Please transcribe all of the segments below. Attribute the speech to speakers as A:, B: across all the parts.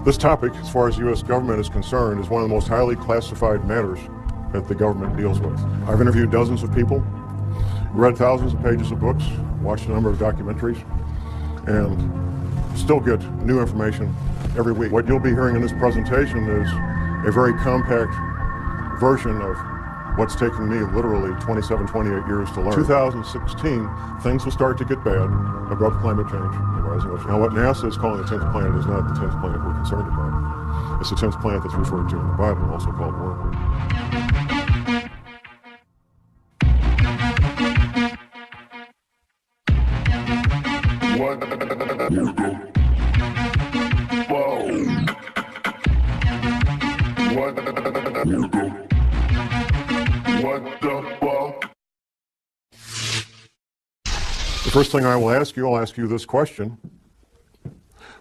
A: This topic, as far as the U.S. government is concerned, is one of the most highly classified matters that the government deals with. I've interviewed dozens of people, read thousands of pages of books, watched a number of documentaries, and still get new information every week. What you'll be hearing in this presentation is a very compact version of what's taken me literally 27, 28 years to learn. 2016, things will start to get bad. Abrupt climate change and rising ocean. Now, what NASA is calling the 10th planet is not the 10th planet we're concerned about. It's the 10th planet that's referred to in the Bible, also called wormwood. The first thing I'll ask you this question.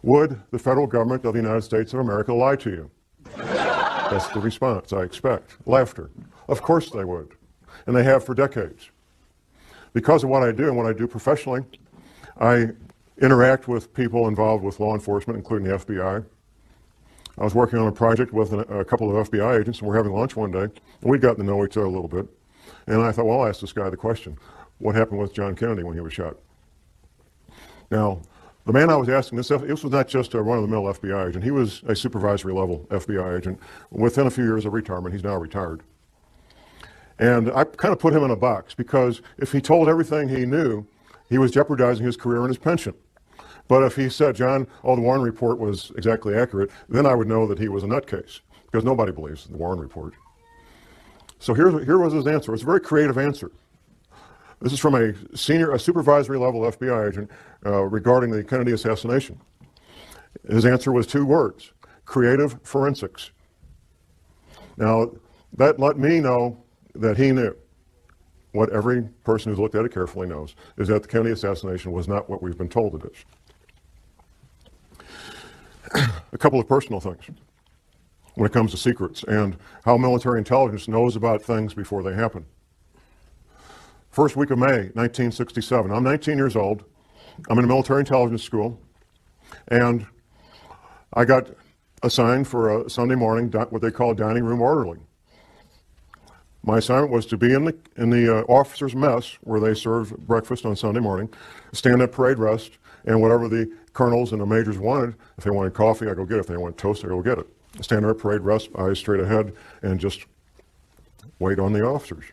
A: Would the federal government of the United States of America lie to you? That's the response I expect. Laughter. Of course they would. And they have for decades. Because of what I do and what I do professionally, I interact with people involved with law enforcement, including the FBI. I was working on a project with a couple of FBI agents, and we're having lunch one day, and we'd gotten to know each other a little bit. And I thought, well, I'll ask this guy the question. What happened with John Kennedy when he was shot? Now, the man I was asking this was not just a run-of-the-mill FBI agent. He was a supervisory level FBI agent. Within a few years of retirement, he's now retired. And I kind of put him in a box because if he told everything he knew, he was jeopardizing his career and his pension. But if he said, John, the Warren report was exactly accurate, then I would know that he was a nutcase, because nobody believes the Warren report. So here was his answer. It's a very creative answer. This is from a supervisory level FBI agent regarding the Kennedy assassination. His answer was 2 words: creative forensics. Now, that let me know that he knew. What every person who's looked at it carefully knows is that the Kennedy assassination was not what we've been told it is. A couple of personal things when it comes to secrets and how military intelligence knows about things before they happen. First week of May, 1967. I'm 19 years old. I'm in a military intelligence school, and I got assigned for a Sunday morning, what they call dining room orderly. My assignment was to be in the officers' mess where they serve breakfast on Sunday morning, stand at parade rest, and whatever the colonels and the majors wanted, if they wanted coffee, I go get it. If they wanted toast, I go get it. Stand there at parade rest, eyes straight ahead, and just wait on the officers.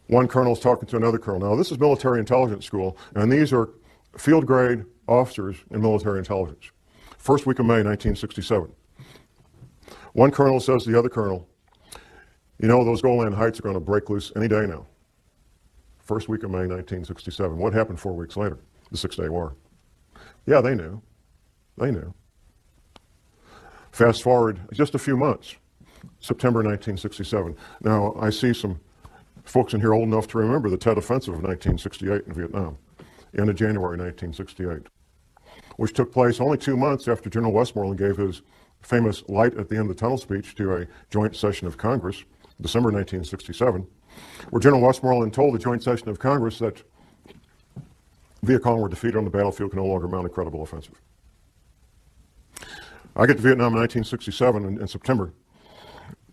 A: One colonel's talking to another colonel. Now, this is military intelligence school, and these are field grade officers in military intelligence. First week of May, 1967. One colonel says to the other colonel, you know, those Golan Heights are going to break loose any day now. First week of May, 1967. What happened 4 weeks later? The 6-Day War. Yeah, they knew. They knew. Fast forward just a few months, September 1967. Now, I see some folks in here old enough to remember the Tet Offensive of 1968 in Vietnam, end of January 1968, which took place only 2 months after General Westmoreland gave his famous light at the end of the tunnel speech to a joint session of Congress, December 1967, where General Westmoreland told the joint session of Congress that Viet Cong were defeated on the battlefield, can no longer mount a credible offensive. I get to Vietnam in 1967 in September.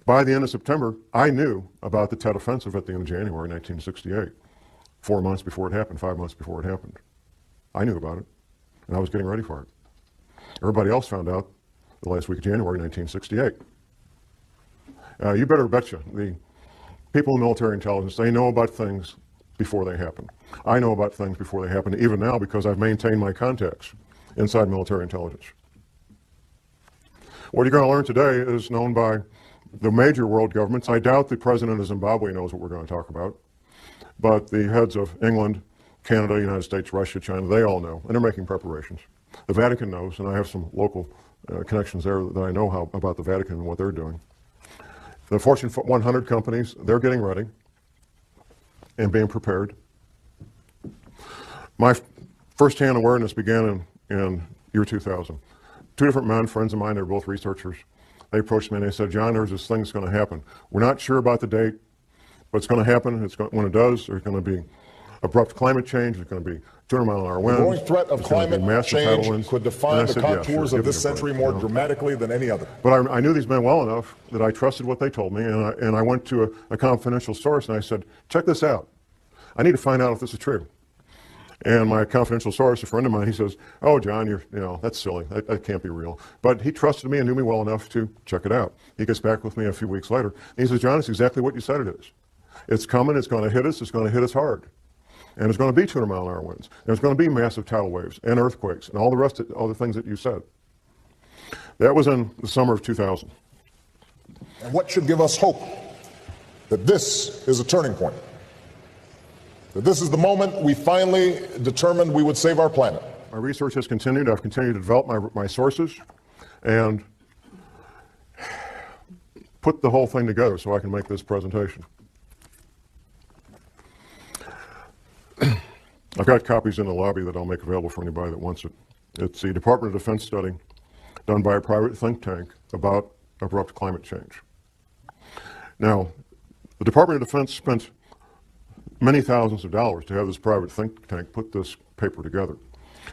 A: By the end of September, I knew about the Tet Offensive at the end of January 1968, 4 months before it happened, 5 months before it happened. I knew about it, and I was getting ready for it. Everybody else found out the last week of January 1968. You better betcha, the people in military intelligence, they know about things before they happen. I know about things before they happen, even now, because I've maintained my contacts inside military intelligence. What you're going to learn today is known by the major world governments. I doubt the president of Zimbabwe knows what we're going to talk about, but the heads of England, Canada, United States, Russia, China, they all know, and they're making preparations. The Vatican knows, and I have some local connections there that I know about the Vatican and what they're doing. The Fortune 100 companies, they're getting ready and being prepared. My first-hand awareness began in year 2000. 2 different men, friends of mine, they were both researchers. They approached me and they said, John, there's this thing that's going to happen. We're not sure about the date, but it's going to happen. When it does, there's going to be abrupt climate change. There's going to be 200-mile-an-hour
B: The
A: winds.
B: growing threat of
A: There's gonna be
B: climate
A: massive tidal
B: change
A: winds.
B: could
A: And I
B: define the
A: said, yeah,
B: contours
A: sure,
B: of this
A: give me a
B: century
A: break,
B: more
A: you know.
B: dramatically than any other.
A: But I knew these men well enough that I trusted what they told me, and I went to a confidential source and I said, check this out. I need to find out if this is true. And my confidential source, a friend of mine, he says, oh, John, that's silly. That can't be real. But he trusted me and knew me well enough to check it out. He gets back with me a few weeks later. And he says, John, it's exactly what you said it is. It's coming. It's going to hit us. It's going to hit us hard. And it's going to be 200-mile-an-hour winds. There's going to be massive tidal waves and earthquakes and all the rest of all the things that you said. That was in the summer of 2000.
B: And what should give us hope that this is a turning point? That this is the moment we finally determined we would save our planet.
A: My research has continued. I've continued to develop my sources and put the whole thing together so I can make this presentation. I've got copies in the lobby that I'll make available for anybody that wants it. It's the Department of Defense study done by a private think tank about abrupt climate change. Now, the Department of Defense spent many thousands of dollars to have this private think tank put this paper together.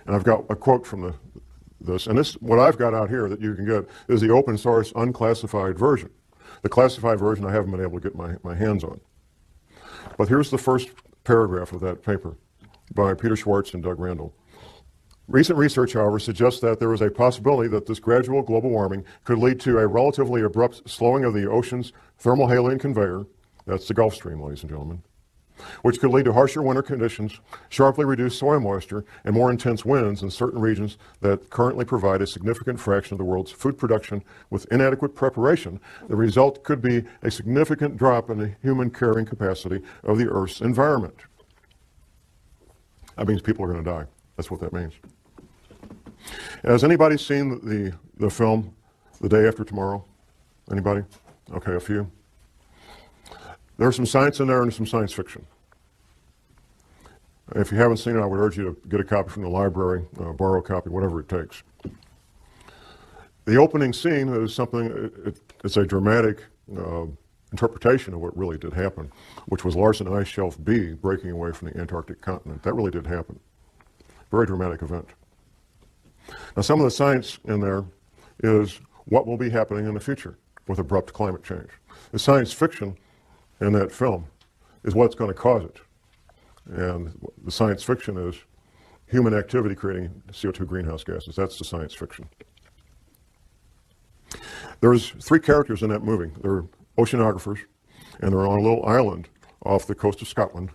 A: And I've got a quote from this, and what I've got out here that you can get is the open source unclassified version. The classified version I haven't been able to get my hands on. But here's the first paragraph of that paper by Peter Schwartz and Doug Randall. Recent research, however, suggests that there is a possibility that this gradual global warming could lead to a relatively abrupt slowing of the ocean's thermohaline conveyor, that's the Gulf Stream, ladies and gentlemen, which could lead to harsher winter conditions, sharply reduced soil moisture, and more intense winds in certain regions that currently provide a significant fraction of the world's food production. With inadequate preparation, the result could be a significant drop in the human carrying capacity of the Earth's environment. That means people are going to die. That's what that means. Has anybody seen the film The Day After Tomorrow? Anybody? Okay, a few. There's some science in there and some science fiction. If you haven't seen it, I would urge you to get a copy from the library, borrow a copy, whatever it takes. The opening scene is something, it's a dramatic interpretation of what really did happen, which was Larsen Ice Shelf B breaking away from the Antarctic continent. That really did happen. Very dramatic event. Now, some of the science in there is what will be happening in the future with abrupt climate change. The science fiction in that film is what's going to cause it. And the science fiction is human activity creating CO2 greenhouse gases. That's the science fiction. There's 3 characters in that movie. They're oceanographers, and they're on a little island off the coast of Scotland.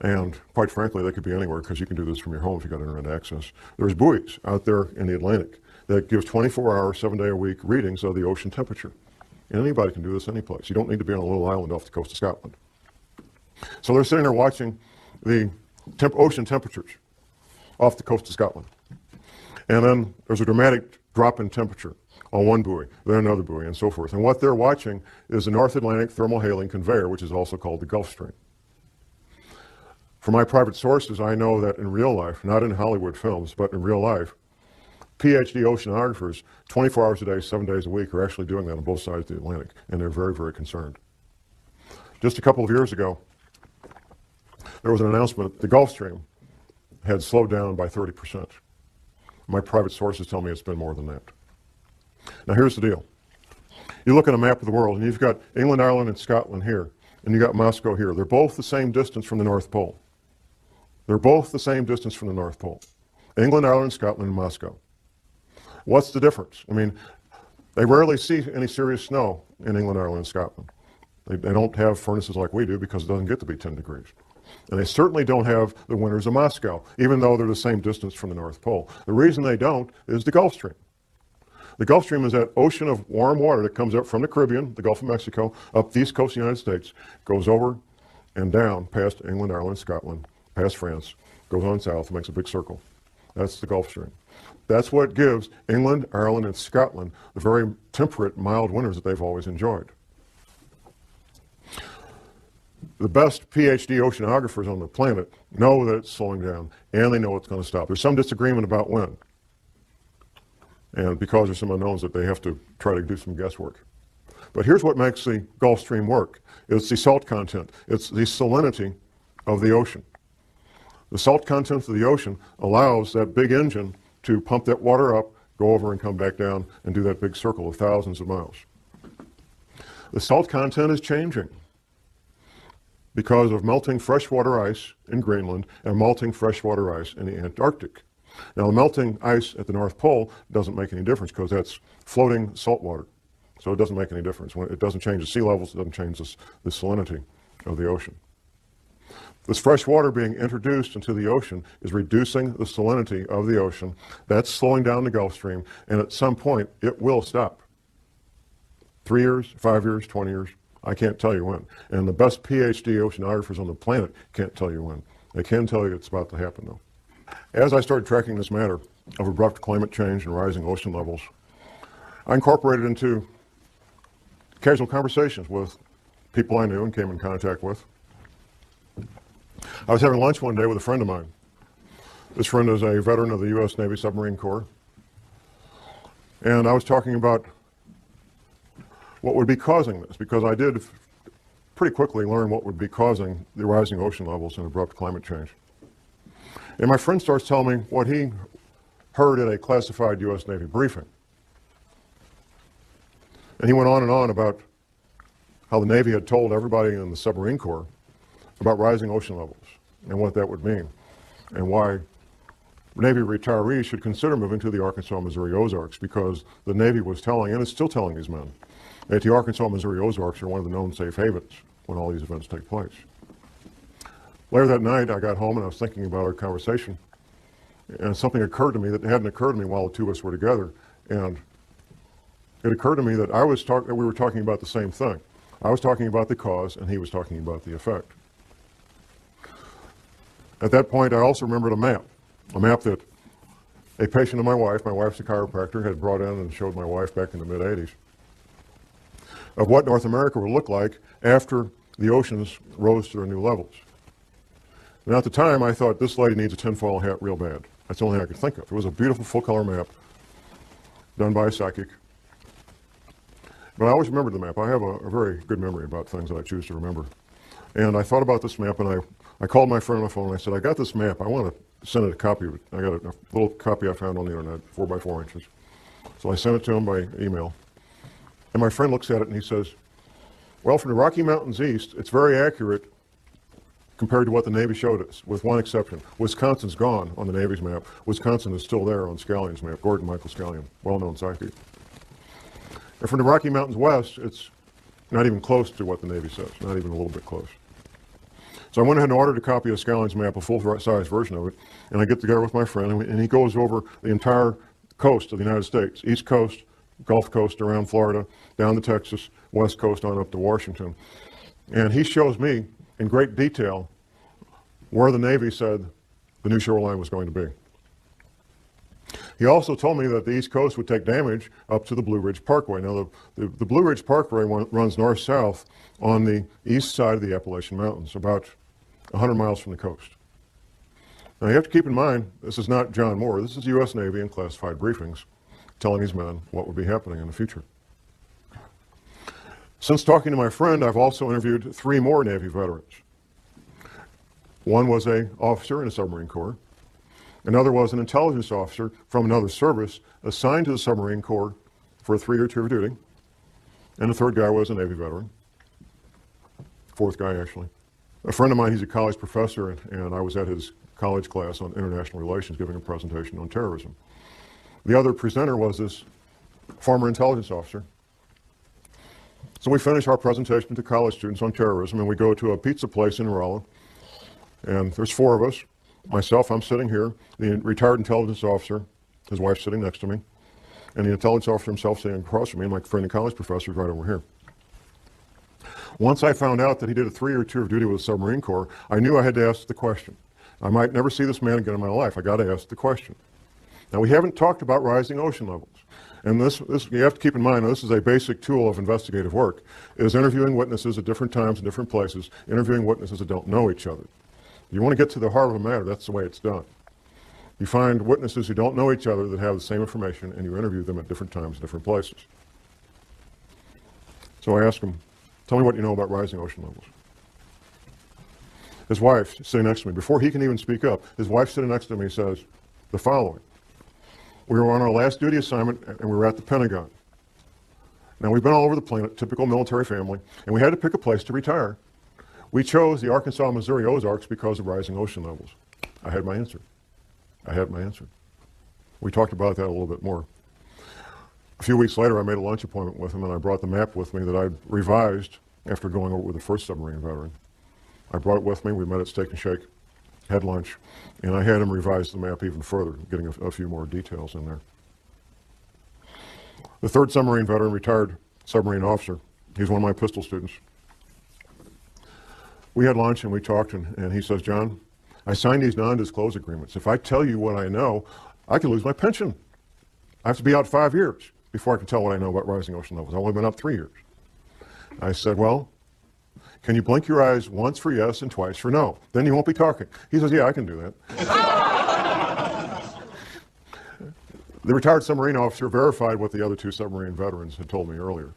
A: And quite frankly, they could be anywhere because you can do this from your home if you've got internet access. There's buoys out there in the Atlantic that gives 24-hour, 7-day-a-week readings of the ocean temperature. And anybody can do this any place. You don't need to be on a little island off the coast of Scotland. So they're sitting there watching the ocean temperatures off the coast of Scotland. And then there's a dramatic drop in temperature on one buoy, then another buoy, and so forth. And what they're watching is the North Atlantic thermohaline conveyor, which is also called the Gulf Stream. From my private sources, I know that in real life, not in Hollywood films, but in real life, PhD oceanographers, 24 hours a day, 7 days a week, are actually doing that on both sides of the Atlantic, and they're very, very concerned. Just a couple of years ago, there was an announcement that the Gulf Stream had slowed down by 30%. My private sources tell me it's been more than that. Now here's the deal. You look at a map of the world, and you've got England, Ireland, and Scotland here, and you got Moscow here. They're both the same distance from the North Pole. They're both the same distance from the North Pole. England, Ireland, Scotland, and Moscow. What's the difference? I mean, they rarely see any serious snow in England, Ireland, and Scotland. They don't have furnaces like we do because it doesn't get to be 10 degrees. And they certainly don't have the winters of Moscow, even though they're the same distance from the North Pole. The reason they don't is the Gulf Stream. The Gulf Stream is that ocean of warm water that comes up from the Caribbean, the Gulf of Mexico, up the east coast of the United States, goes over and down past England, Ireland, Scotland, past France, goes on south, makes a big circle. That's the Gulf Stream. That's what gives England, Ireland, and Scotland the very temperate, mild winters that they've always enjoyed. The best PhD oceanographers on the planet know that it's slowing down, and they know it's going to stop. There's some disagreement about when. And because there's some unknowns that they have to try to do some guesswork. But here's what makes the Gulf Stream work. It's the salt content. It's the salinity of the ocean. The salt content of the ocean allows that big engine to pump that water up, go over and come back down and do that big circle of thousands of miles. The salt content is changing because of melting freshwater ice in Greenland and melting freshwater ice in the Antarctic. Now, the melting ice at the North Pole doesn't make any difference because that's floating salt water. So it doesn't make any difference. It doesn't change the sea levels, it doesn't change the salinity of the ocean. This fresh water being introduced into the ocean is reducing the salinity of the ocean. That's slowing down the Gulf Stream, and at some point it will stop. 3 years, 5 years, 20 years, I can't tell you when. And the best PhD oceanographers on the planet can't tell you when. They can tell you it's about to happen, though. As I started tracking this matter of abrupt climate change and rising ocean levels, I incorporated into casual conversations with people I knew and came in contact with. I was having lunch one day with a friend of mine. This friend is a veteran of the U.S. Navy Submarine Corps. And I was talking about what would be causing this, because I did pretty quickly learn what would be causing the rising ocean levels and abrupt climate change. And my friend starts telling me what he heard at a classified U.S. Navy briefing. And he went on about how the Navy had told everybody in the Submarine Corps about rising ocean levels and what that would mean, and why Navy retirees should consider moving to the Arkansas, Missouri Ozarks, because the Navy was telling, and is still telling these men, that the Arkansas, Missouri Ozarks are one of the known safe havens when all these events take place. Later that night, I got home and I was thinking about our conversation, and something occurred to me that hadn't occurred to me while the two of us were together, and it occurred to me that we were talking about the same thing. I was talking about the cause, and he was talking about the effect. At that point, I also remembered a map that a patient of my wife's a chiropractor, had brought in and showed my wife back in the mid-'80s, of what North America would look like after the oceans rose to their new levels. Now, at the time, I thought, this lady needs a tinfoil hat real bad. That's the only thing I could think of. It was a beautiful full-color map done by a psychic. But I always remembered the map. I have a very good memory about things that I choose to remember. And I thought about this map, and I called my friend on the phone, and I said, I got this map. I want to send it a copy of it. I got a little copy I found on the internet, 4 by 4 inches. So I sent it to him by email. And my friend looks at it, and he says, well, from the Rocky Mountains east, it's very accurate compared to what the Navy showed us, with one exception. Wisconsin's gone on the Navy's map. Wisconsin is still there on Scallion's map, Gordon Michael Scallion, well-known psychic. And from the Rocky Mountains west, it's not even close to what the Navy says, not even a little bit close. So I went ahead and ordered a copy of Scallion's map, a full-size version of it, and I get together with my friend, and he goes over the entire coast of the United States, East Coast, Gulf Coast around Florida, down to Texas, West Coast on up to Washington. And he shows me in great detail where the Navy said the new shoreline was going to be. He also told me that the East Coast would take damage up to the Blue Ridge Parkway. Now, the Blue Ridge Parkway runs north-south on the east side of the Appalachian Mountains, about 100 miles from the coast. Now, you have to keep in mind, this is not John Moore. This is U.S. Navy in classified briefings telling these men what would be happening in the future. Since talking to my friend, I've also interviewed 3 more Navy veterans. One was an officer in the Submarine Corps. Another was an intelligence officer from another service assigned to the Submarine Corps for a 3-year tour of duty. And the third guy was a Navy veteran. 4th guy, actually. A friend of mine, he's a college professor, and I was at his college class on international relations giving a presentation on terrorism. The other presenter was this former intelligence officer. So we finish our presentation to college students on terrorism, and we go to a pizza place in Rolla. And there's 4 of us. Myself, I'm sitting here, the retired intelligence officer, his wife sitting next to me, and the intelligence officer himself sitting across from me, and my friend and college professor is right over here. Once I found out that he did a 3-year tour of duty with the Submarine Corps, I knew I had to ask the question. I might never see this man again in my life. I got to ask the question. Now, we haven't talked about rising ocean levels. And this you have to keep in mind, this is a basic tool of investigative work, is interviewing witnesses at different times and different places, interviewing witnesses that don't know each other. You want to get to the heart of a matter, that's the way it's done. You find witnesses who don't know each other that have the same information, and you interview them at different times, different places. So I asked him, tell me what you know about rising ocean levels. His wife sitting next to me, before he can even speak up, his wife sitting next to me says the following. We were on our last duty assignment and we were at the Pentagon. Now we've been all over the planet, typical military family, and we had to pick a place to retire. We chose the Arkansas, Missouri Ozarks because of rising ocean levels. I had my answer. I had my answer. We talked about that a little bit more. A few weeks later, I made a lunch appointment with him, and I brought the map with me that I'd revised after going over with the first submarine veteran. I brought it with me. We met at Steak and Shake, had lunch, and I had him revise the map even further, getting a few more details in there. The third submarine veteran, retired submarine officer, he's one of my pistol students. We had lunch and we talked, and he says, John, I signed these non-disclosure agreements. If I tell you what I know, I can lose my pension. I have to be out 5 years before I can tell what I know about rising ocean levels. I've only been up 3 years. I said, well, can you blink your eyes once for yes and twice for no? Then you won't be talking. He says, yeah, I can do that. The retired submarine officer verified what the other two submarine veterans had told me earlier.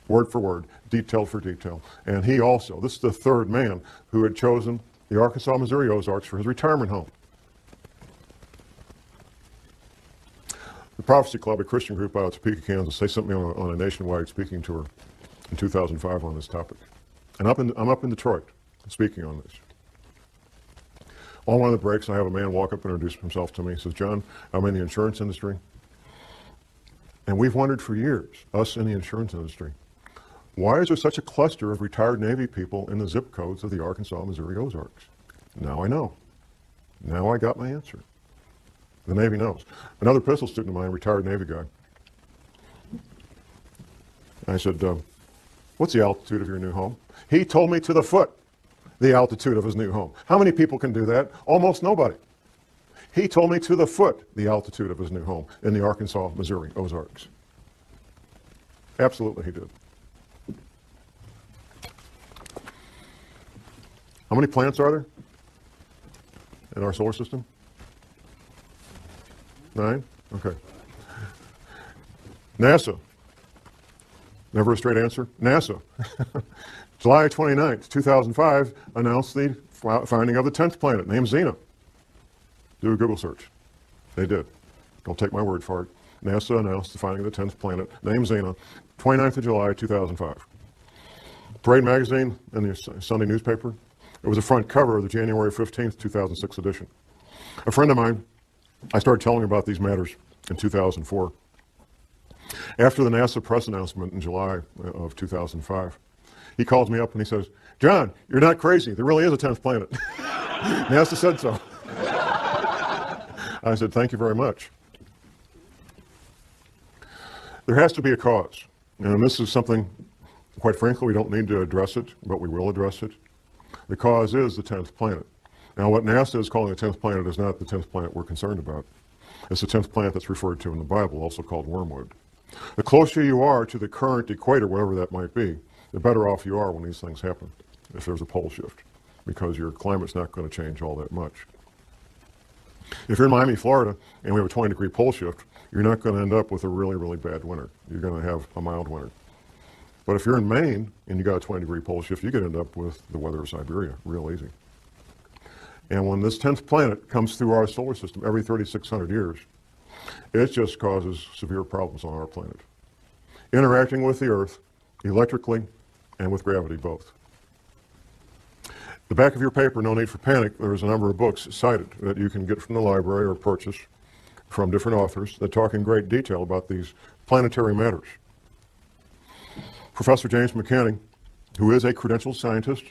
A: Word for word, detail for detail. And he also, this is the third man who had chosen the Arkansas, Missouri Ozarks for his retirement home. The Prophecy Club, a Christian group out of Topeka, Kansas, they sent me on a nationwide speaking tour in 2005 on this topic. And I'm up in Detroit speaking on this. On one of the breaks, I have a man walk up and introduce himself to me. He says, John, I'm in the insurance industry. And we've wondered for years, us in the insurance industry, why is there such a cluster of retired Navy people in the zip codes of the Arkansas, Missouri Ozarks? Now I know. Now I got my answer. The Navy knows. Another pistol student of mine, retired Navy guy. I said, what's the altitude of your new home? He told me to the foot the altitude of his new home. How many people can do that? Almost nobody. He told me to the foot the altitude of his new home in the Arkansas, Missouri Ozarks. Absolutely he did. How many planets are there in our solar system? 9? Okay. NASA. Never a straight answer. NASA. July 29th, 2005, announced the finding of the 10th planet, named Xena. Do a Google search. They did. Don't take my word for it. NASA announced the finding of the 10th planet, named Xena, 29th of July, 2005. Parade magazine and the Sunday newspaper. It was the front cover of the January 15th, 2006 edition. A friend of mine, I started telling him about these matters in 2004. After the NASA press announcement in July of 2005, he calls me up and he says, John, you're not crazy. There really is a 10th planet. NASA said so. I said, thank you very much. There has to be a cause. And this is something, quite frankly, we don't need to address it, but we will address it. The cause is the 10th planet. Now, what NASA is calling the 10th planet is not the 10th planet we're concerned about. It's the 10th planet that's referred to in the Bible, also called Wormwood. The closer you are to the current equator, whatever that might be, the better off you are when these things happen, if there's a pole shift, because your climate's not going to change all that much. If you're in Miami, Florida, and we have a 20-degree pole shift, you're not going to end up with a really, really bad winter. You're going to have a mild winter. But if you're in Maine, and you got a 20-degree pole shift, you could end up with the weather of Siberia, real easy. And when this 10th planet comes through our solar system every 3,600 years, it just causes severe problems on our planet. Interacting with the Earth, electrically, and with gravity both. The back of your paper, no need for panic, there's a number of books cited that you can get from the library or purchase from different authors that talk in great detail about these planetary matters. Professor James McCanning, who is a credentialed scientist,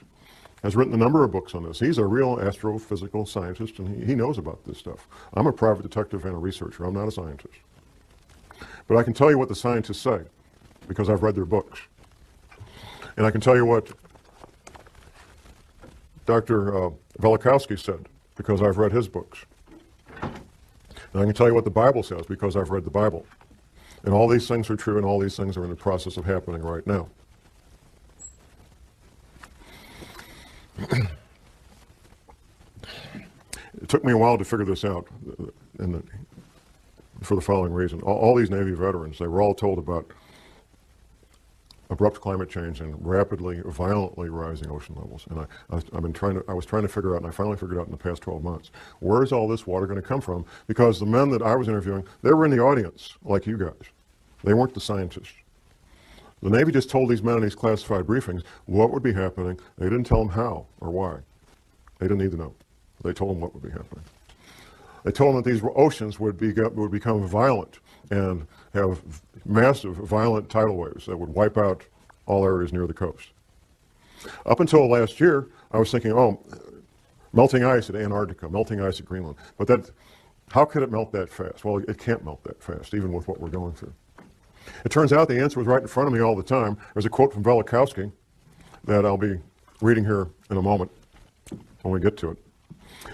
A: has written a number of books on this. He's a real astrophysical scientist, and he knows about this stuff. I'm a private detective and a researcher. I'm not a scientist. But I can tell you what the scientists say, because I've read their books. And I can tell you what Dr. Velikovsky said, because I've read his books. And I can tell you what the Bible says, because I've read the Bible. And all these things are true, and all these things are in the process of happening right now. It took me a while to figure this out for the following reason. All these Navy veterans, they were all told about abrupt climate change and rapidly, violently rising ocean levels. And I was trying to figure out, and I finally figured out in the past 12 months, where is all this water going to come from? Because the men that I was interviewing, they were in the audience, like you guys. They weren't the scientists. The Navy just told these men in these classified briefings what would be happening. They didn't tell them how or why. They didn't need to know. They told them what would be happening. They told them that these oceans would become violent and have massive, violent tidal waves that would wipe out all areas near the coast. Up until last year, I was thinking, oh, melting ice at Antarctica, melting ice at Greenland. But how could it melt that fast? Well, it can't melt that fast, even with what we're going through. It turns out the answer was right in front of me all the time. There's a quote from Velikovsky that I'll be reading here in a moment when we get to it.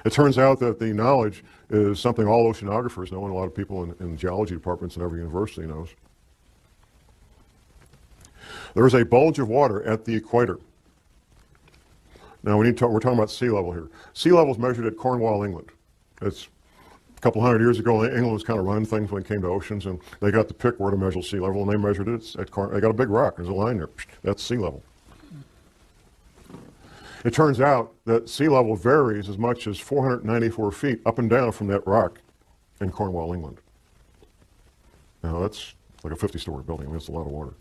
A: It turns out that the knowledge is something all oceanographers know, and a lot of people in geology departments in every university knows. There is a bulge of water at the equator. Now we're talking about sea level here. Sea level is measured at Cornwall, England. It's a couple hundred years ago, England was kind of running things when it came to oceans, and they got to pick where to measure sea level, and they measured it at they got a big rock. There's a line there. That's sea level. It turns out that sea level varies as much as 494 feet up and down from that rock in Cornwall, England. Now that's like a 50-story building. I mean, it's a lot of water.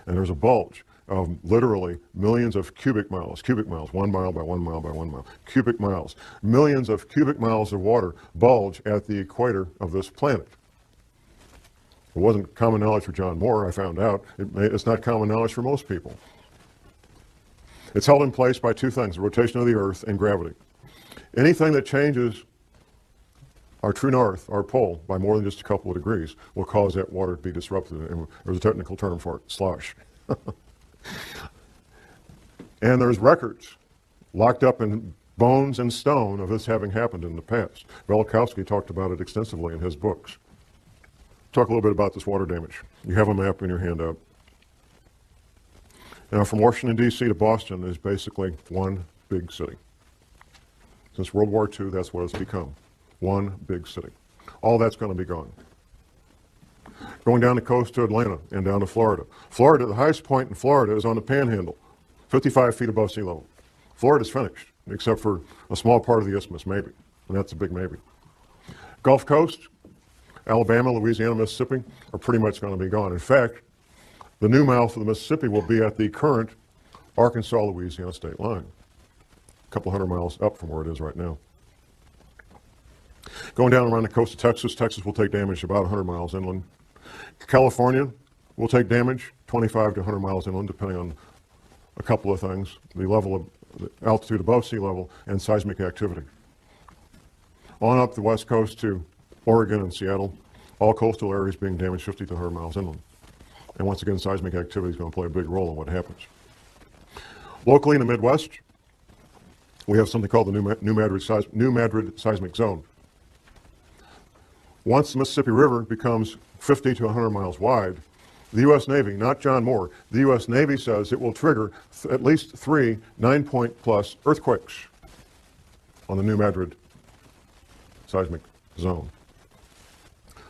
A: And there's a bulge of literally millions of cubic miles, 1 mile by 1 mile by 1 mile, cubic miles, millions of cubic miles of water bulge at the equator of this planet. It wasn't common knowledge for John Moore, I found out. It's not common knowledge for most people. It's held in place by two things, the rotation of the Earth and gravity. Anything that changes our true north, our pole, by more than just a couple of degrees will cause that water to be disrupted. And there's a technical term for it, slosh. And there's records locked up in bones and stone of this having happened in the past. Velikovsky talked about it extensively in his books. Talk a little bit about this water damage. You have a map in your handout. Now, from Washington, D.C. to Boston is basically one big city. Since World War II, that's what it's become. One big city. All that's going to be gone. Going down the coast to Atlanta and down to Florida. Florida, the highest point in Florida is on the Panhandle, 55 feet above sea level. Florida's finished, except for a small part of the isthmus, maybe. And that's a big maybe. Gulf Coast, Alabama, Louisiana, Mississippi are pretty much going to be gone. In fact, the new mouth of the Mississippi will be at the current Arkansas-Louisiana state line, a couple hundred miles up from where it is right now. Going down around the coast of Texas, Texas will take damage about 100 miles inland. California will take damage 25 to 100 miles inland, depending on a couple of things, the level of the altitude above sea level and seismic activity. On up the west coast to Oregon and Seattle, all coastal areas being damaged 50 to 100 miles inland. And once again, seismic activity is going to play a big role in what happens. Locally in the Midwest, we have something called the New Madrid Seismic Zone. Once the Mississippi River becomes 50 to 100 miles wide, the U.S. Navy, not John Moore, the U.S. Navy says it will trigger at least 3 9-point plus earthquakes on the New Madrid Seismic Zone.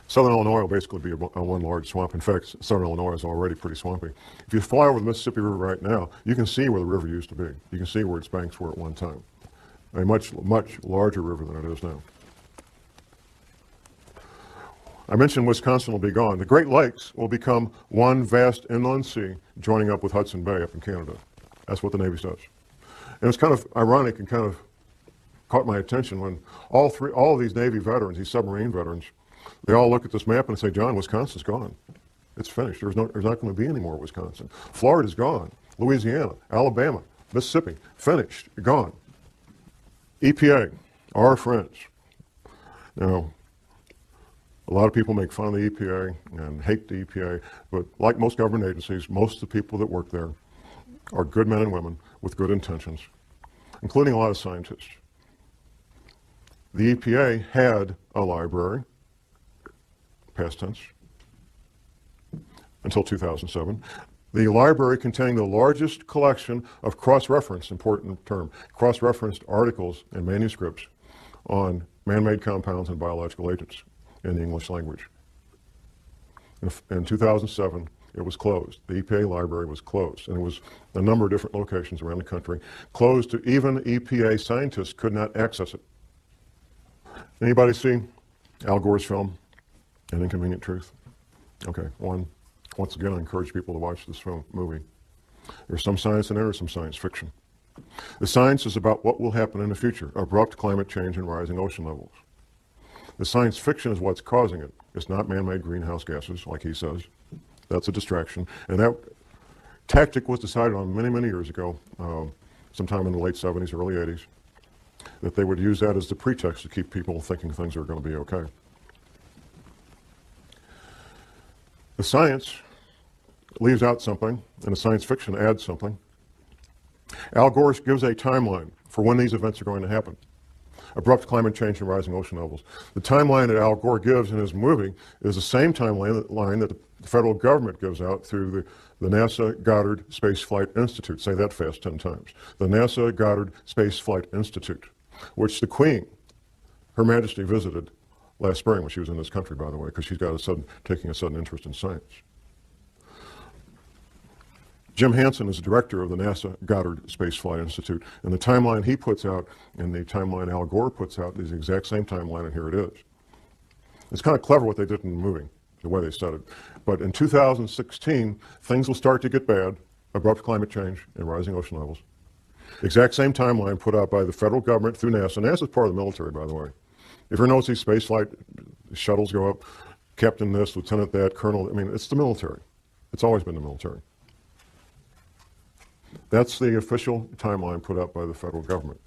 A: Southern Illinois will basically be one large swamp. In fact, Southern Illinois is already pretty swampy. If you fly over the Mississippi River right now, you can see where the river used to be. You can see where its banks were at one time. A much, much larger river than it is now. I mentioned Wisconsin will be gone. The Great Lakes will become one vast inland sea joining up with Hudson Bay up in Canada. That's what the Navy says. And it's kind of ironic and kind of caught my attention when all of these Navy veterans, these submarine veterans, they all look at this map and say, John, Wisconsin's gone. It's finished. There's not going to be any more Wisconsin. Florida's gone. Louisiana, Alabama, Mississippi, finished, gone. EPA, our friends. Now, a lot of people make fun of the EPA and hate the EPA, but like most government agencies, most of the people that work there are good men and women with good intentions, including a lot of scientists. The EPA had a library, past tense, until 2007. The library containing the largest collection of cross-referenced, important term, cross-referenced articles and manuscripts on man-made compounds and biological agents in the English language. In 2007, It was closed. The EPA library was closed, and it was a number of different locations around the country, closed to even EPA scientists could not access it. Anybody see Al Gore's film, An Inconvenient Truth? Okay, once again, I encourage people to watch this movie. There's some science in there, there's some science fiction. The science is about what will happen in the future, abrupt climate change and rising ocean levels. The science fiction is what's causing it. It's not man-made greenhouse gases, like he says. That's a distraction. And that tactic was decided on many, many years ago, sometime in the late 70s, early 80s, that they would use that as the pretext to keep people thinking things are going to be okay. The science leaves out something, and the science fiction adds something. Al Gore gives a timeline for when these events are going to happen. Abrupt climate change and rising ocean levels. The timeline that Al Gore gives in his movie is the same timeline that the federal government gives out through the NASA Goddard Space Flight Institute. Say that fast 10 times. The NASA Goddard Space Flight Institute, which the Queen, Her Majesty, visited last spring when she was in this country, by the way, because she's got taking a sudden interest in science. Jim Hansen is the director of the NASA Goddard Space Flight Institute, and the timeline he puts out and the timeline Al Gore puts out is the exact same timeline, and here it is. It's kind of clever what they did in the movie, the way they said it. But in 2016, things will start to get bad, abrupt climate change and rising ocean levels. Exact same timeline put out by the federal government through NASA. NASA is part of the military, by the way. If you notice these space flight shuttles go up, Captain this, Lieutenant that, Colonel, I mean, it's the military. It's always been the military. That's the official timeline put out by the federal government.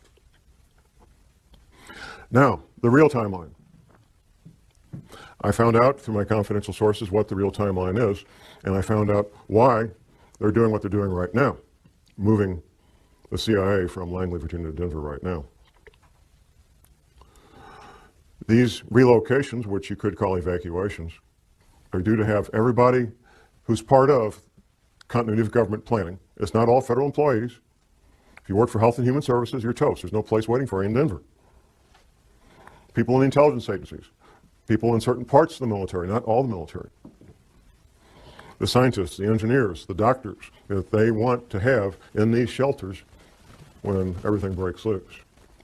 A: Now, the real timeline. I found out through my confidential sources what the real timeline is, and I found out why they're doing what they're doing right now, moving the CIA from Langley, Virginia to Denver right now. These relocations, which you could call evacuations, are due to have everybody who's part of continuity of government planning. It's not all federal employees. If you work for Health and Human Services, you're toast. There's no place waiting for you in Denver. People in the intelligence agencies, people in certain parts of the military, not all the military. The scientists, the engineers, the doctors that they want to have in these shelters when everything breaks loose.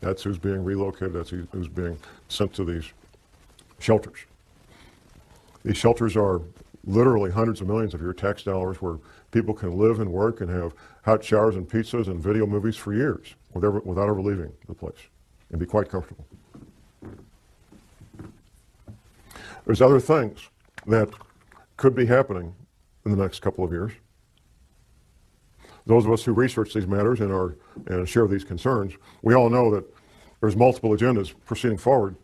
A: That's who's being relocated, that's who's being sent to these shelters. These shelters are literally hundreds of millions of your tax dollars where people can live and work and have hot showers and pizzas and video movies for years without ever leaving the place and be quite comfortable. There's other things that could be happening in the next couple of years. Those of us who research these matters and share these concerns, we all know that there's multiple agendas proceeding forward,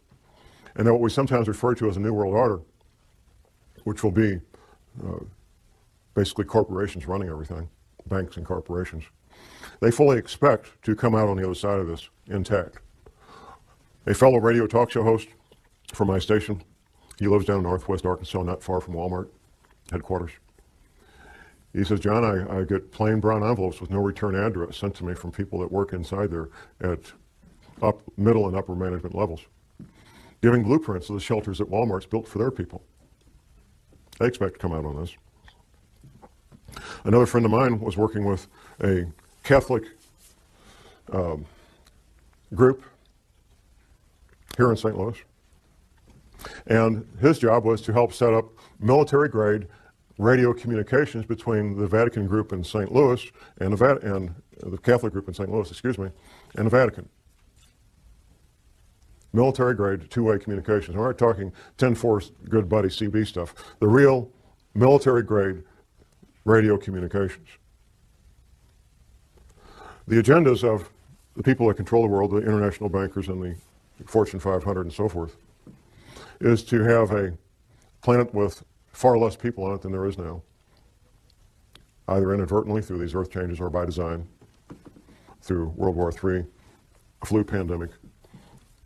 A: and that what we sometimes refer to as a New World Order, which will be basically corporations running everything, banks and corporations, they fully expect to come out on the other side of this intact. A fellow radio talk show host from my station, he lives down in Northwest Arkansas, not far from Walmart headquarters. He says, John, I get plain brown envelopes with no return address sent to me from people that work inside there at middle and upper management levels, giving blueprints of the shelters that Walmart's built for their people. They expect to come out on this. Another friend of mine was working with a Catholic group here in St. Louis, and his job was to help set up military-grade radio communications between the Vatican group in St. Louis and the Catholic group in St. Louis, and the Vatican. Military-grade two-way communications. We're not talking 10-4 good buddy CB stuff. The real military-grade radio communications. The agendas of the people that control the world, the international bankers and the Fortune 500 and so forth, is to have a planet with far less people on it than there is now, either inadvertently through these earth changes or by design, through World War III, a flu pandemic,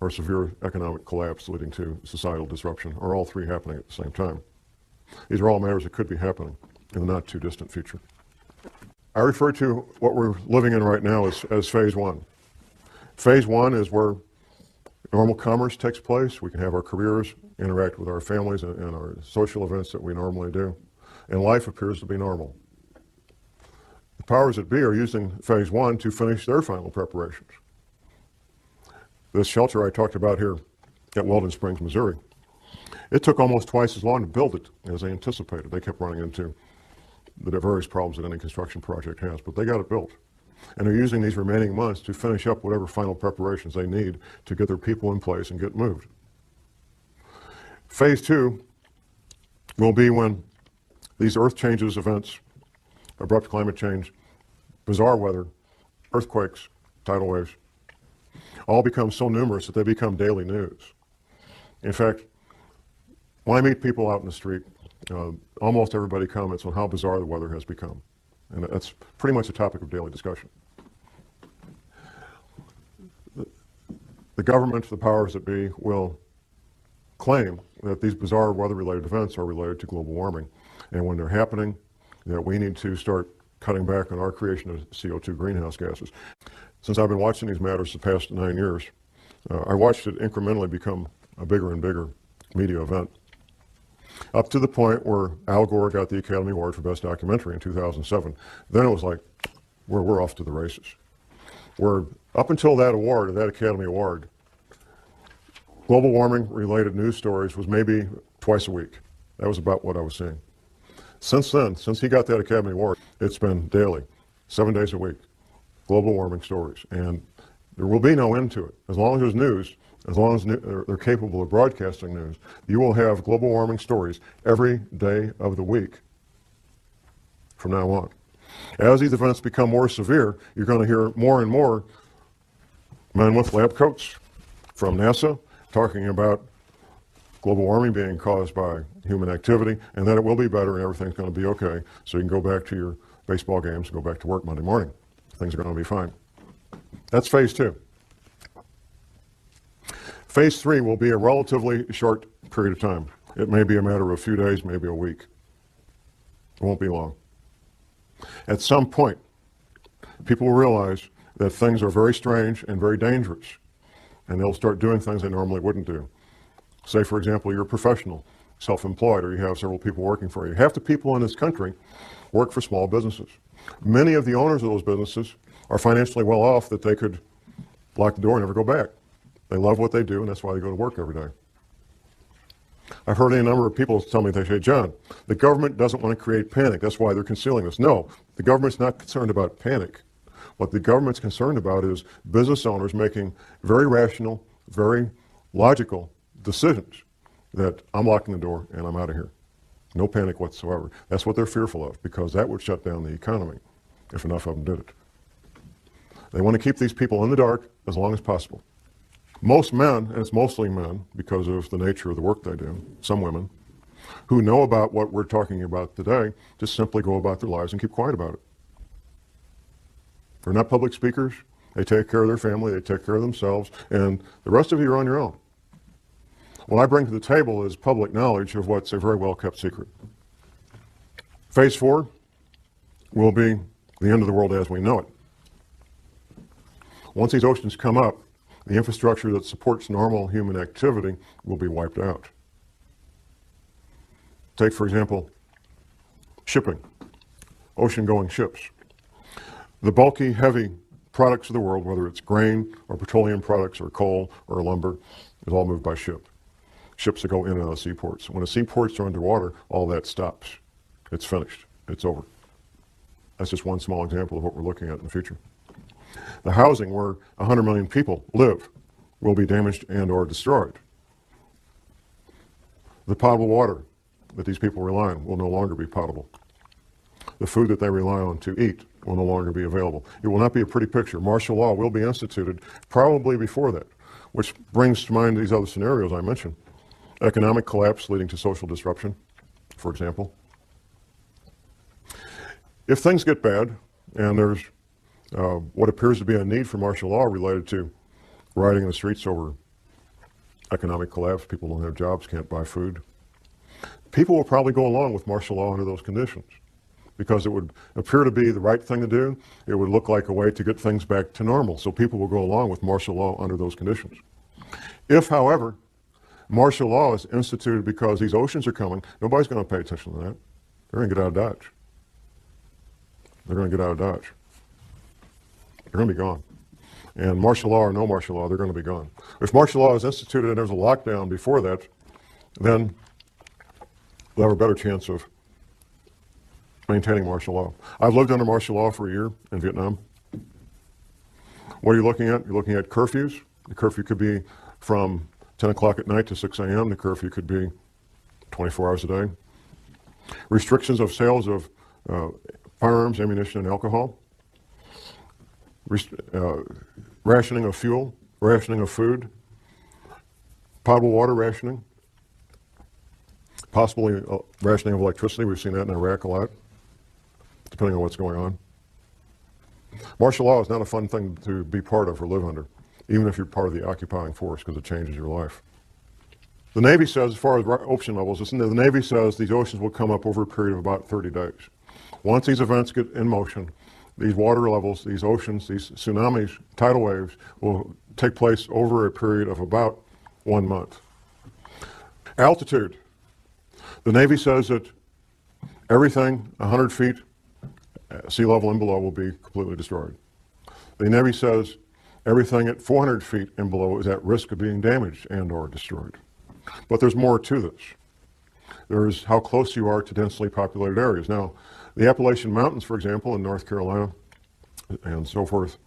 A: or severe economic collapse leading to societal disruption, or all three happening at the same time. These are all matters that could be happening in the not too distant future. I refer to what we're living in right now as phase one. Phase one is where normal commerce takes place. We can have our careers, interact with our families and our social events that we normally do. and life appears to be normal. The powers that be are using phase one to finish their final preparations. This shelter I talked about here at Weldon Springs, Missouri, it took almost twice as long to build it as they anticipated. They kept running into the various problems that any construction project has, but they got it built. And they're using these remaining months to finish up whatever final preparations they need to get their people in place and get moved. Phase two will be when these earth changes events, abrupt climate change, bizarre weather, earthquakes, tidal waves, all become so numerous that they become daily news. In fact, when I meet people out in the street, almost everybody comments on how bizarre the weather has become. And that's pretty much a topic of daily discussion. The government, the powers that be, will claim that these bizarre weather-related events are related to global warming. And when they're happening, that we need to start cutting back on our creation of CO2 greenhouse gases. Since I've been watching these matters the past 9 years, I watched it incrementally become a bigger and bigger media event. Up to the point where Al Gore got the Academy Award for Best Documentary in 2007. Then it was like, we're off to the races. Where up until that award, that Academy Award, global warming related news stories was maybe twice a week. That was about what I was seeing. Since then, since he got that Academy Award, it's been daily, 7 days a week, global warming stories. And there will be no end to it. As long as there's news, as long as they're capable of broadcasting news, you will have global warming stories every day of the week from now on. As these events become more severe, you're going to hear more and more men with lab coats from NASA talking about global warming being caused by human activity, and that it will be better and everything's going to be okay, so you can go back to your baseball games and go back to work Monday morning. Things are going to be fine. That's phase two. Phase three will be a relatively short period of time. It may be a matter of a few days, maybe a week. It won't be long. At some point, people will realize that things are very strange and very dangerous, and they'll start doing things they normally wouldn't do. Say, for example, you're a professional, self-employed, or you have several people working for you. Half the people in this country work for small businesses. Many of the owners of those businesses are financially well off that they could lock the door and never go back. They love what they do, and that's why they go to work every day. I've heard a number of people tell me, they say, John, the government doesn't want to create panic. That's why they're concealing this. No, the government's not concerned about panic. What the government's concerned about is business owners making very rational, very logical decisions that I'm locking the door and I'm out of here. No panic whatsoever. That's what they're fearful of, because that would shut down the economy if enough of them did it. They want to keep these people in the dark as long as possible. Most men, and it's mostly men because of the nature of the work they do, some women, who know about what we're talking about today, just simply go about their lives and keep quiet about it. They're not public speakers. They take care of their family, they take care of themselves, and the rest of you are on your own. What I bring to the table is public knowledge of what's a very well-kept secret. Phase four will be the end of the world as we know it. Once these oceans come up, the infrastructure that supports normal human activity will be wiped out. Take, for example, shipping, ocean-going ships. The bulky, heavy products of the world, whether it's grain or petroleum products or coal or lumber, is all moved by ship. Ships that go in and out of seaports. When the seaports are underwater, all that stops. It's finished. It's over. That's just one small example of what we're looking at in the future. The housing where 100 million people live will be damaged and or destroyed. The potable water that these people rely on will no longer be potable. The food that they rely on to eat will no longer be available. It will not be a pretty picture. Martial law will be instituted probably before that, which brings to mind these other scenarios I mentioned. Economic collapse leading to social disruption, for example. If things get bad and there's what appears to be a need for martial law related to rioting in the streets over economic collapse, people don't have jobs, can't buy food, people will probably go along with martial law under those conditions because it would appear to be the right thing to do. It would look like a way to get things back to normal, so people will go along with martial law under those conditions. If, however, martial law is instituted because these oceans are coming, nobody's going to pay attention to that. They're going to get out of Dodge. They're going to get out of Dodge. They're going to be gone. And martial law or no martial law, they're going to be gone. If martial law is instituted and there's a lockdown before that, then they'll have a better chance of maintaining martial law. I've lived under martial law for a year in Vietnam. What are you looking at? You're looking at curfews. The curfew could be from 10 o'clock at night to 6 a.m. The curfew could be 24 hours a day. Restrictions of sales of firearms, ammunition, and alcohol. Rationing of fuel, rationing of food, potable water rationing, possibly rationing of electricity. We've seen that in Iraq a lot, depending on what's going on. Martial law is not a fun thing to be part of or live under, even if you're part of the occupying force, because it changes your life. The Navy says, as far as ocean levels, the Navy says these oceans will come up over a period of about 30 days. Once these events get in motion, these water levels, these oceans, these tsunamis, tidal waves will take place over a period of about 1 month. Altitude. The Navy says that everything 100 feet sea level and below will be completely destroyed. The Navy says everything at 400 feet and below is at risk of being damaged and or destroyed. But there's more to this. There's how close you are to densely populated areas. Now, the Appalachian Mountains, for example, in North Carolina and so forth,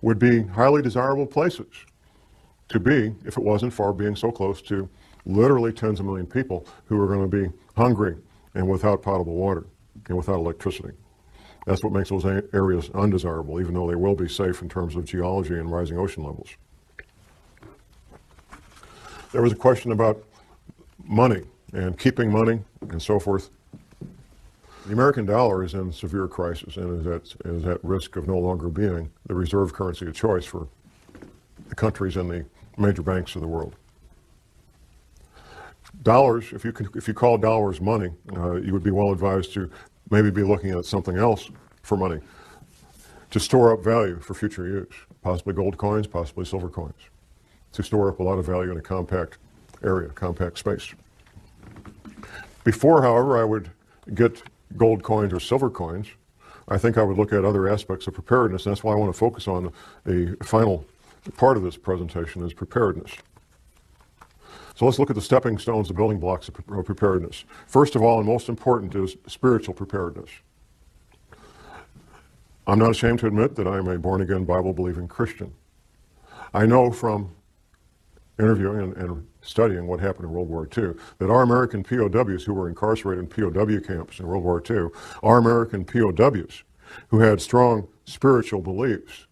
A: would be highly desirable places to be if it wasn't for being so close to literally tens of million people who are going to be hungry and without potable water and without electricity. That's what makes those areas undesirable, even though they will be safe in terms of geology and rising ocean levels. There was a question about money and keeping money and so forth. The American dollar is in severe crisis and is at risk of no longer being the reserve currency of choice for the countries and the major banks of the world. Dollars, if you call dollars money, you would be well advised to maybe be looking at something else for money to store up value for future use, possibly gold coins, possibly silver coins, to store up a lot of value in a compact area, compact space. Before, however, I would get gold coins or silver coins, I think I would look at other aspects of preparedness, and that's why I want to focus on the final part of this presentation is preparedness. So let's look at the stepping stones, the building blocks of preparedness. First of all, and most important, is spiritual preparedness. I'm not ashamed to admit that I'm a born-again, Bible-believing Christian. I know from interviewing and studying what happened in World War II that our American POWs who were incarcerated in POW camps in World War II, our American POWs who had strong spiritual beliefs,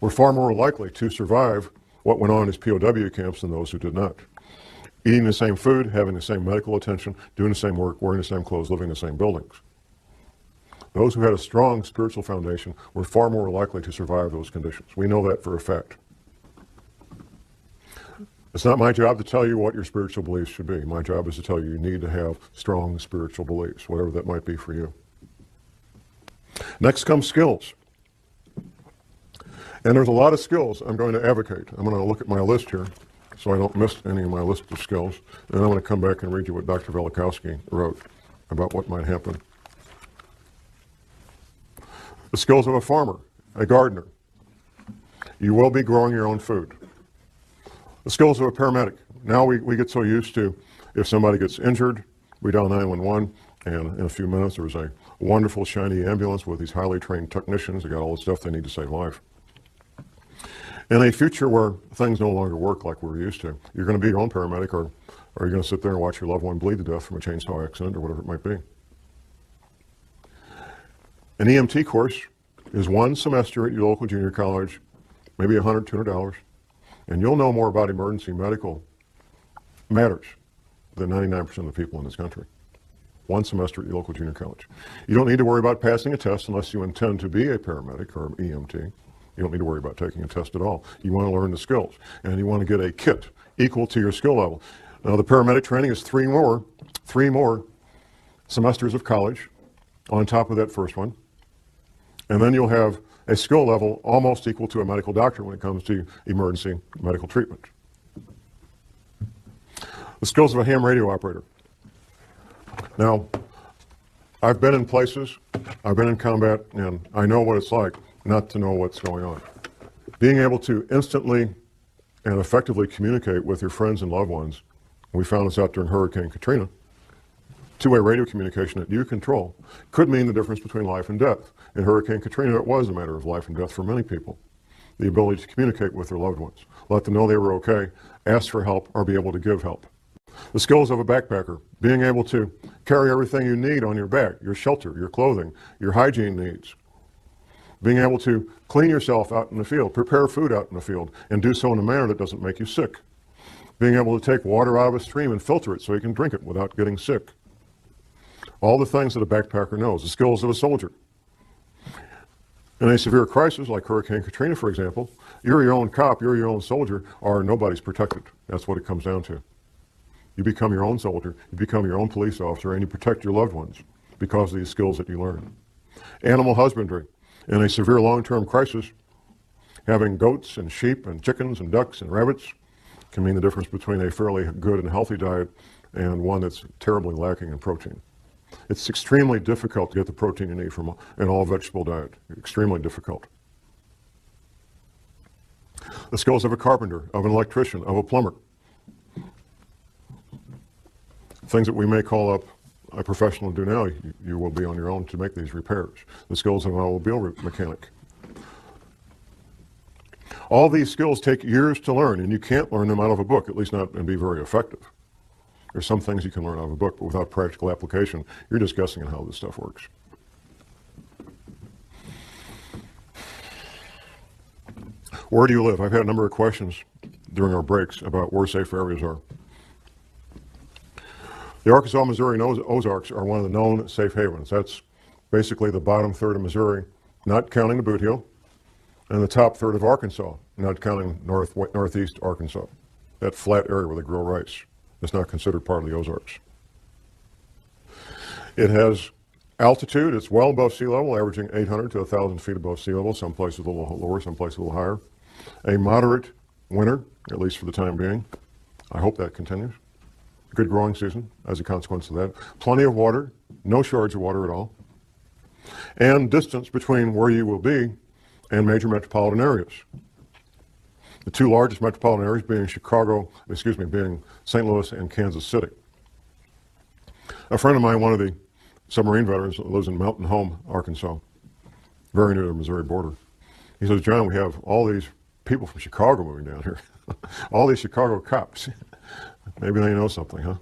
A: were far more likely to survive what went on in his POW camps than those who did not. Eating the same food, having the same medical attention, doing the same work, wearing the same clothes, living in the same buildings. Those who had a strong spiritual foundation were far more likely to survive those conditions. We know that for a fact. It's not my job to tell you what your spiritual beliefs should be. My job is to tell you need to have strong spiritual beliefs, whatever that might be for you. Next comes skills. And there's a lot of skills I'm going to advocate. I'm going to look at my list here so I don't miss any of my list of skills. And then I'm going to come back and read you what Dr. Velikovsky wrote about what might happen. The skills of a farmer, a gardener. You will be growing your own food. The skills of a paramedic. Now we get so used to, if somebody gets injured, we dial 911, and in a few minutes there's a wonderful shiny ambulance with these highly trained technicians. They got all the stuff they need to save life. In a future where things no longer work like we're used to, you're going to be your own paramedic, or you're going to sit there and watch your loved one bleed to death from a chainsaw accident or whatever it might be. An EMT course is 1 semester at your local junior college, maybe $100, $200. And you'll know more about emergency medical matters than 99% of the people in this country. 1 semester at your local junior college. You don't need to worry about passing a test unless you intend to be a paramedic or EMT. You don't need to worry about taking a test at all. You want to learn the skills, and you want to get a kit equal to your skill level. Now, the paramedic training is 3 more semesters of college on top of that first one. And then you'll have a skill level almost equal to a medical doctor when it comes to emergency medical treatment. The skills of a ham radio operator. Now, I've been in places, I've been in combat, and I know what it's like not to know what's going on. Being able to instantly and effectively communicate with your friends and loved ones, we found this out during Hurricane Katrina, two-way radio communication that you control could mean the difference between life and death. In Hurricane Katrina, it was a matter of life and death for many people. The ability to communicate with their loved ones, let them know they were okay, ask for help, or be able to give help. The skills of a backpacker, being able to carry everything you need on your back, your shelter, your clothing, your hygiene needs. Being able to clean yourself out in the field, prepare food out in the field, and do so in a manner that doesn't make you sick. Being able to take water out of a stream and filter it so you can drink it without getting sick. All the things that a backpacker knows, the skills of a soldier. In a severe crisis like Hurricane Katrina, for example, you're your own cop, you're your own soldier, or nobody's protected. That's what it comes down to. You become your own soldier, you become your own police officer, and you protect your loved ones because of these skills that you learn. Animal husbandry. In a severe long-term crisis, having goats and sheep and chickens and ducks and rabbits can mean the difference between a fairly good and healthy diet and one that's terribly lacking in protein. It's extremely difficult to get the protein you need from an all-vegetable diet. Extremely difficult. The skills of a carpenter, of an electrician, of a plumber. Things that we may call up a professional to do now, you will be on your own to make these repairs. The skills of an automobile mechanic. All these skills take years to learn, and you can't learn them out of a book, at least not and be very effective. There's some things you can learn out of a book, but without practical application, you're just guessing on how this stuff works. Where do you live? I've had a number of questions during our breaks about where safe areas are. The Arkansas, Missouri, and Ozarks are one of the known safe havens. That's basically the bottom third of Missouri, not counting the Boot Heel, and the top third of Arkansas, not counting northeast Arkansas, that flat area where they grow rice. It's not considered part of the Ozarks. It has altitude. It's well above sea level, averaging 800 to 1,000 feet above sea level, some places a little lower, some places a little higher. A moderate winter, at least for the time being. I hope that continues. Good growing season as a consequence of that. Plenty of water, no shortage of water at all. And distance between where you will be and major metropolitan areas. The two largest metropolitan areas being being St. Louis and Kansas City. A friend of mine, one of the submarine veterans, lives in Mountain Home, Arkansas, very near the Missouri border. He says, John, we have all these people from Chicago moving down here. All these Chicago cops. Maybe they know something, huh?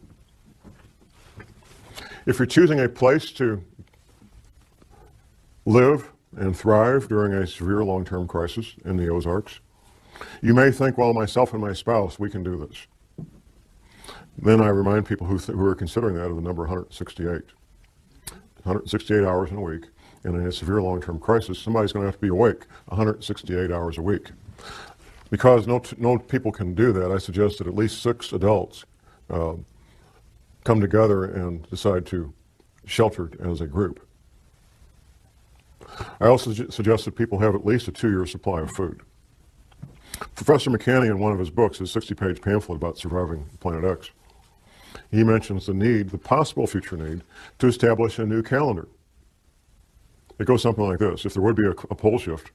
A: If you're choosing a place to live and thrive during a severe long-term crisis in the Ozarks, you may think, well, myself and my spouse, we can do this. Then I remind people who are considering that of the number 168. 168 hours in a week, and in a severe long-term crisis, somebody's going to have to be awake 168 hours a week. Because no people can do that, I suggest that at least 6 adults come together and decide to shelter as a group. I also suggest that people have at least a 2-year supply of food. Professor McCanney, in one of his books, his 60-page pamphlet about surviving Planet X, he mentions the possible future need, to establish a new calendar. It goes something like this. If there would be a pole shift,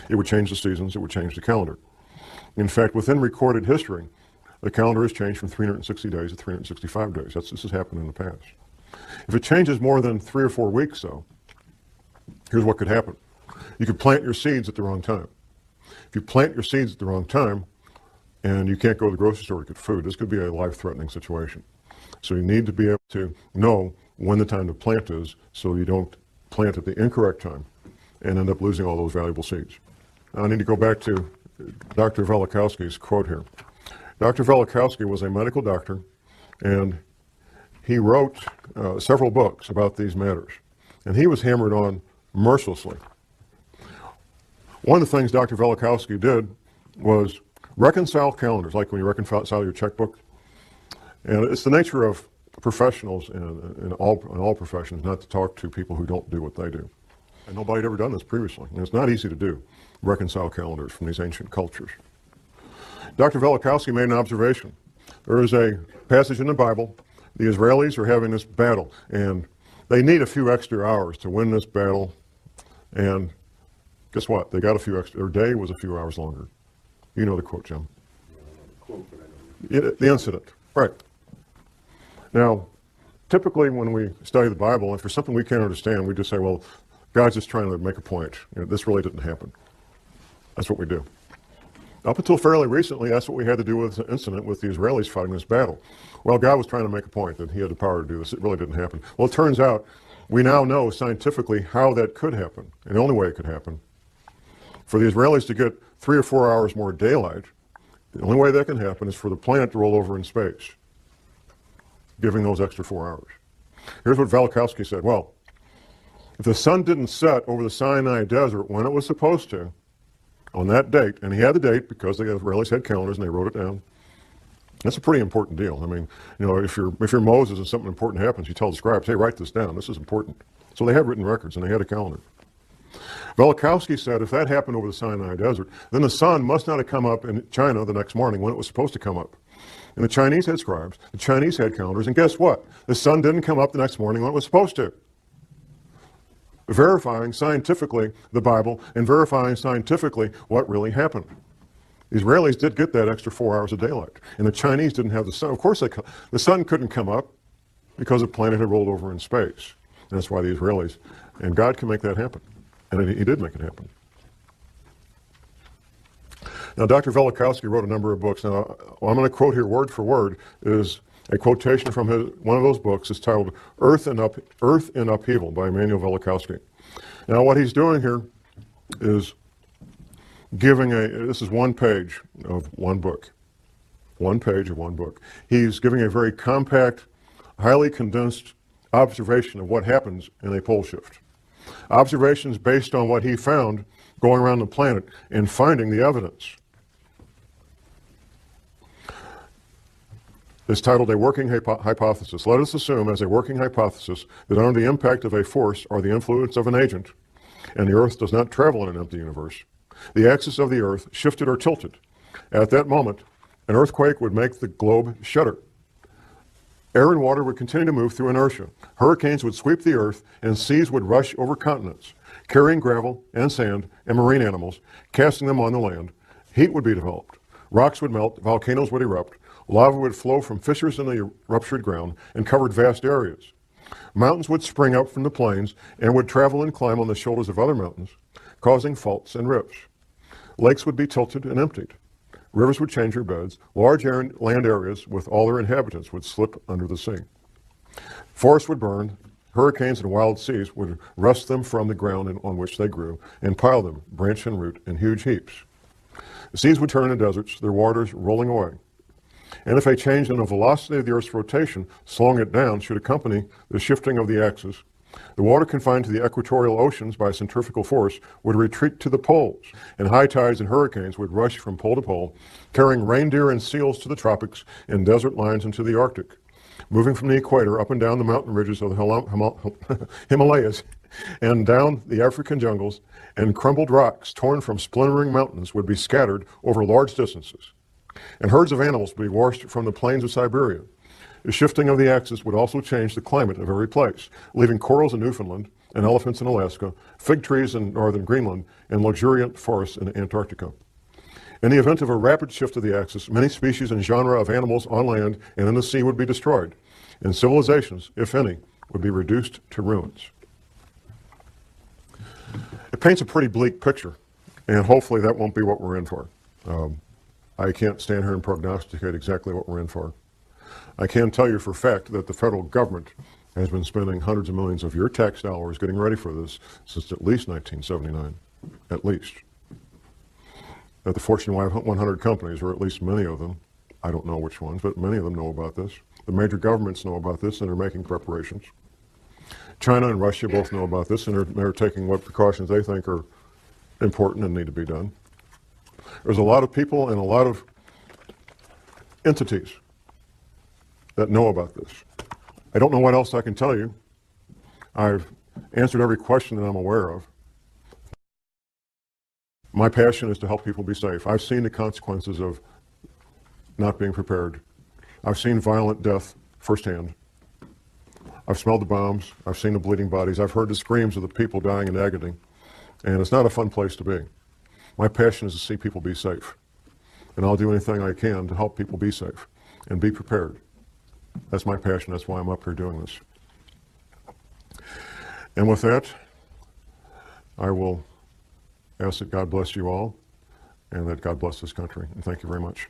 A: it would change the seasons, it would change the calendar. In fact, within recorded history, the calendar has changed from 360 days to 365 days. This has happened in the past. If it changes more than 3 or 4 weeks, though, here's what could happen. You could plant your seeds at the wrong time. If you plant your seeds at the wrong time and you can't go to the grocery store to get food, this could be a life-threatening situation. So you need to be able to know when the time to plant is so you don't plant at the incorrect time and end up losing all those valuable seeds. Now, I need to go back to Dr. Velikovsky's quote here. Dr. Velikovsky was a medical doctor, and he wrote several books about these matters, and he was hammered on mercilessly. One of the things Dr. Velikovsky did was reconcile calendars, like when you reconcile your checkbook. And it's the nature of professionals in all professions not to talk to people who don't do what they do. And nobody had ever done this previously. And it's not easy to do, reconcile calendars from these ancient cultures. Dr. Velikovsky made an observation. There is a passage in the Bible. The Israelis are having this battle, and They need a few extra hours to win this battle, and guess what? They got a few extra, their day was a few hours longer. You know the quote, Jim. The incident, right. Now, typically when we study the Bible, if there's something we can't understand, we just say, well, God's just trying to make a point. This really didn't happen. That's what we do. Up until fairly recently, that's what we had to do with the incident with the Israelis fighting this battle. Well, God was trying to make a point that he had the power to do this. It really didn't happen. Well, it turns out we now know scientifically how that could happen, and the only way it could happen. For the Israelis to get 3 or 4 hours more daylight, the only way that can happen is for the planet to roll over in space, giving those extra 4 hours. Here's what Velikovsky said. Well, if the sun didn't set over the Sinai desert when it was supposed to, on that date, and he had the date because the Israelis had calendars and they wrote it down. That's a pretty important deal. I mean, if you're Moses and something important happens, you tell the scribes, hey, write this down. This is important. So they had written records and they had a calendar. Velikovsky said if that happened over the Sinai desert, then the sun must not have come up in China the next morning when it was supposed to come up. And the Chinese had scribes, the Chinese had calendars, and guess what? The sun didn't come up the next morning when it was supposed to. Verifying scientifically the Bible and verifying scientifically what really happened. The Israelis did get that extra 4 hours of daylight, and the Chinese didn't have the sun. Of course, the sun couldn't come up because the planet had rolled over in space. And that's why the Israelis, and God can make that happen. And he did make it happen. Now, Dr. Velikovsky wrote a number of books. Now, I'm going to quote here word for word is a quotation from one of those books. Is titled Earth in Upheaval by Emanuel Velikovsky. Now, what he's doing here is this is one page of one book. One page of one book. He's giving a very compact, highly condensed observation of what happens in a pole shift. Observations based on what he found going around the planet and finding the evidence. It's titled A Working Hypothesis. Let us assume as a working hypothesis that under the impact of a force or the influence of an agent, and the Earth does not travel in an empty universe, the axis of the Earth shifted or tilted. At that moment, an earthquake would make the globe shudder. Air and water would continue to move through inertia. Hurricanes would sweep the Earth, and seas would rush over continents, carrying gravel and sand and marine animals, casting them on the land. Heat would be developed. Rocks would melt, volcanoes would erupt, lava would flow from fissures in the ruptured ground and covered vast areas. Mountains would spring up from the plains and would travel and climb on the shoulders of other mountains, causing faults and rifts. Lakes would be tilted and emptied. Rivers would change their beds. Large land areas with all their inhabitants would slip under the sea. Forests would burn. Hurricanes and wild seas would wrest them from the ground on which they grew and pile them, branch and root, in huge heaps. The seas would turn into deserts, their waters rolling away. And if a change in the velocity of the Earth's rotation, slowing it down, should accompany the shifting of the axis, the water confined to the equatorial oceans by centrifugal force would retreat to the poles, and high tides and hurricanes would rush from pole to pole, carrying reindeer and seals to the tropics and desert lines into the Arctic, moving from the equator up and down the mountain ridges of the Himalayas and down the African jungles, and crumbled rocks torn from splintering mountains would be scattered over large distances. And herds of animals would be washed from the plains of Siberia. The shifting of the axis would also change the climate of every place, leaving corals in Newfoundland and elephants in Alaska, fig trees in northern Greenland, and luxuriant forests in Antarctica. In the event of a rapid shift of the axis, many species and genera of animals on land and in the sea would be destroyed, and civilizations, if any, would be reduced to ruins. It paints a pretty bleak picture, and hopefully that won't be what we're in for. I can't stand here and prognosticate exactly what we're in for. I can tell you for a fact that the federal government has been spending hundreds of millions of your tax dollars getting ready for this since at least 1979, at least. That the Fortune 100 companies, or at least many of them, I don't know which ones, but many of them know about this. The major governments know about this and are making preparations. China and Russia both know about this and they're taking what precautions they think are important and need to be done. There's a lot of people and a lot of entities that know about this. I don't know what else I can tell you. I've answered every question that I'm aware of. My passion is to help people be safe. I've seen the consequences of not being prepared. I've seen violent death firsthand. I've smelled the bombs. I've seen the bleeding bodies. I've heard the screams of the people dying in agony. And it's not a fun place to be. My passion is to see people be safe. And I'll do anything I can to help people be safe and be prepared. That's my passion. That's why I'm up here doing this. And with that, I will ask that God bless you all and that God bless this country. And thank you very much.